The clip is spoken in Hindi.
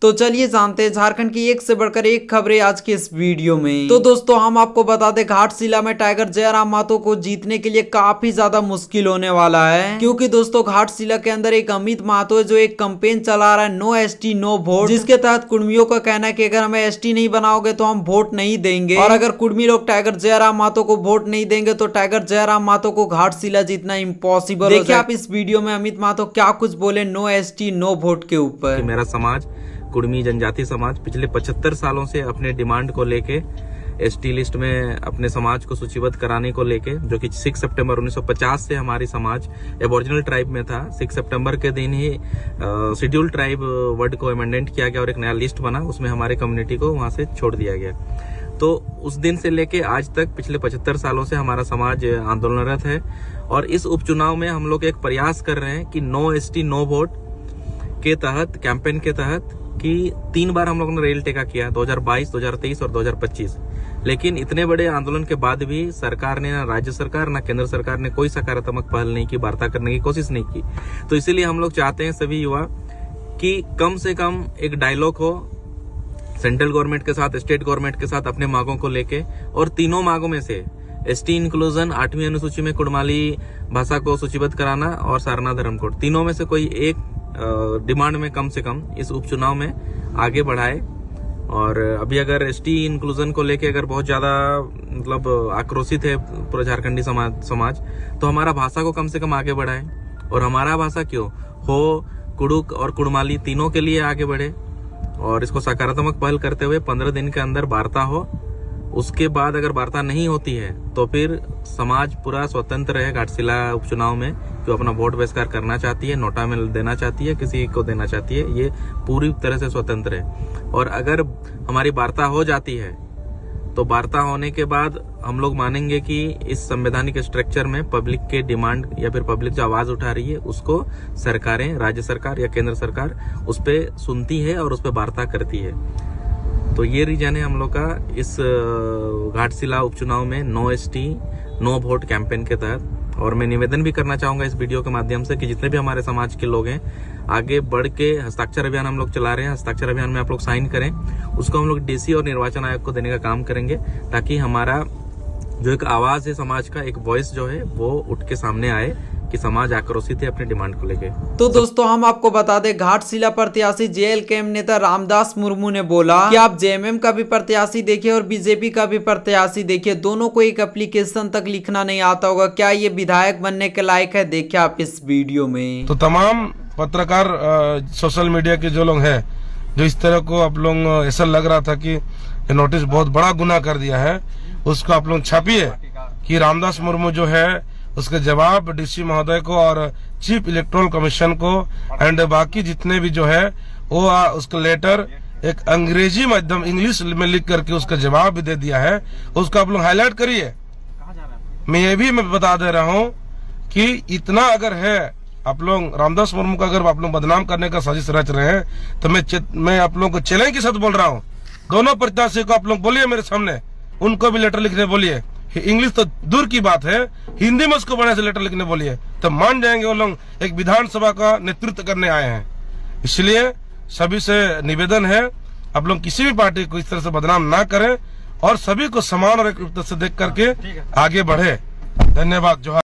तो चलिए जानते हैं झारखंड की एक से बढ़कर एक खबरें आज के इस वीडियो में। तो दोस्तों हम आपको बता दें घाटशिला में टाइगर जयराम महतो को जीतने के लिए काफी ज्यादा मुश्किल होने वाला है, क्योंकि दोस्तों घाटशिला के अंदर एक अमित महतो है जो एक कैंपेन चला रहा है नो एसटी नो वोट, जिसके तहत कुर्मियों का कहना है कि अगर हमें एसटी नहीं बनाओगे तो हम वोट नहीं देंगे, और अगर कुर्मी लोग टाइगर जयराम महतो को वोट नहीं देंगे तो टाइगर जयराम महतो को घाटशिला जीतना इम्पॉसिबल। देखिए आप इस वीडियो में अमित महतो क्या कुछ बोले नो एसटी नो वोट के ऊपर। मेरा समाज कुर्मी जनजाति समाज पिछले 75 सालों से अपने डिमांड को लेके एसटी लिस्ट में अपने समाज को सूचीबद्ध कराने को लेके, जो कि 6 सितंबर 1950 से हमारी समाज एबोरिजिनल ट्राइब में था। 6 सितंबर के दिन ही शेड्यूल ट्राइब वर्ड को अमेंडमेंट किया गया और एक नया लिस्ट बना, उसमें हमारे कम्युनिटी को वहां से छोड़ दिया गया। तो उस दिन से लेके आज तक पिछले 75 सालों से हमारा समाज आंदोलनरत है, और इस उपचुनाव में हम लोग एक प्रयास कर रहे हैं कि नो एसटी नो वोट के तहत, कैंपेन के तहत, कि 3 बार हम लोगों ने रेल टेका किया, 2022, 2023 और 2025। लेकिन इतने बड़े आंदोलन के बाद भी सरकार ने, ना राज्य सरकार ना केंद्र सरकार ने कोई सकारात्मक पहल नहीं की, वार्ता करने की कोशिश नहीं की। तो इसीलिए हम लोग चाहते हैं सभी युवा कि कम से कम एक डायलॉग हो सेंट्रल गवर्नमेंट के साथ, स्टेट गवर्नमेंट के साथ अपने मांगों को लेके, और तीनों मांगों में से एसटी इंक्लूजन, 8वीं अनुसूची में कुड़माली भाषा को सूचीबद्ध कराना और सारना धर्म कोड, तीनों में से कोई एक डिमांड में कम से कम इस उपचुनाव में आगे बढ़ाए। और अभी अगर एसटी इंक्लूजन को लेके अगर बहुत ज्यादा मतलब आक्रोशित है पूरा झारखंडी समाज, तो हमारा भाषा को कम से कम आगे बढ़ाए, और हमारा भाषा क्यों हो, कुड़ुक और कुड़माली तीनों के लिए आगे बढ़े, और इसको सकारात्मक पहल करते हुए 15 दिन के अंदर वार्ता हो। उसके बाद अगर वार्ता नहीं होती है तो फिर समाज पूरा स्वतंत्र है घाटशिला उपचुनाव में, जो अपना वोट बहिष्कार करना चाहती है, नोटा में देना चाहती है, किसी को देना चाहती है, ये पूरी तरह से स्वतंत्र है। और अगर हमारी वार्ता हो जाती है तो वार्ता होने के बाद हम लोग मानेंगे कि इस संवैधानिक स्ट्रक्चर में पब्लिक के डिमांड या फिर पब्लिक जो आवाज उठा रही है उसको सरकारें, राज्य सरकार या केंद्र सरकार उस पर सुनती है और उस पर वार्ता करती है। तो ये रीजन है हम लोग का इस घाटशिला उपचुनाव में no ST no vote campaign के तहत। और मैं निवेदन भी करना चाहूंगा इस वीडियो के माध्यम से कि जितने भी हमारे समाज के लोग हैं आगे बढ़ के हस्ताक्षर अभियान हम लोग चला रहे हैं, हस्ताक्षर अभियान में आप लोग साइन करें, उसको हम लोग डीसी और निर्वाचन आयोग को देने का काम करेंगे, ताकि हमारा जो एक आवाज है समाज का, एक वॉइस जो है वो उठ के सामने आए कि समाज आक्रोशित है अपने डिमांड को लेके। तो दोस्तों हम आपको बता दें घाटशिला प्रत्याशी जेएलकेएम नेता रामदास मुर्मू ने बोला कि आप जेएमएम का भी प्रत्याशी देखिए और बीजेपी का भी प्रत्याशी देखिए, दोनों को एक एप्लीकेशन तक लिखना नहीं आता होगा, क्या ये विधायक बनने के लायक है? देखिए आप इस वीडियो में। तो तमाम पत्रकार सोशल मीडिया के जो लोग हैं, जो इस तरह को आप लोग ऐसा लग रहा था कि नोटिस बहुत बड़ा गुनाह कर दिया है, उसको आप लोग छापिए कि रामदास मुर्मू जो है उसके जवाब डीसी महोदय को और चीफ इलेक्टोरल कमीशन को एंड बाकी जितने भी जो है वो उसका लेटर एक अंग्रेजी माध्यम इंग्लिश में लिख करके उसका जवाब भी दे दिया है, उसको आप लोग हाईलाइट करिए। मैं ये भी मैं बता दे रहा हूँ कि इतना अगर है आप लोग रामदास मुर्मू का अगर आप लोग बदनाम करने का साजिश रच रहे हैं, तो मैं आप लोगों को चैलेंज के साथ बोल रहा हूँ, दोनों प्रत्याशी को आप लोग बोलिए मेरे सामने, उनको भी लेटर लिखने बोलिए। इंग्लिश तो दूर की बात है, हिंदी में उसको बड़े से लेटर लिखने बोलिए, तो मान जाएंगे वो लोग एक विधानसभा का नेतृत्व करने आए हैं। इसलिए सभी से निवेदन है, आप लोग किसी भी पार्टी को इस तरह से बदनाम ना करें और सभी को समान और एक रूप से देख करके आगे बढ़े। धन्यवाद। जोहार।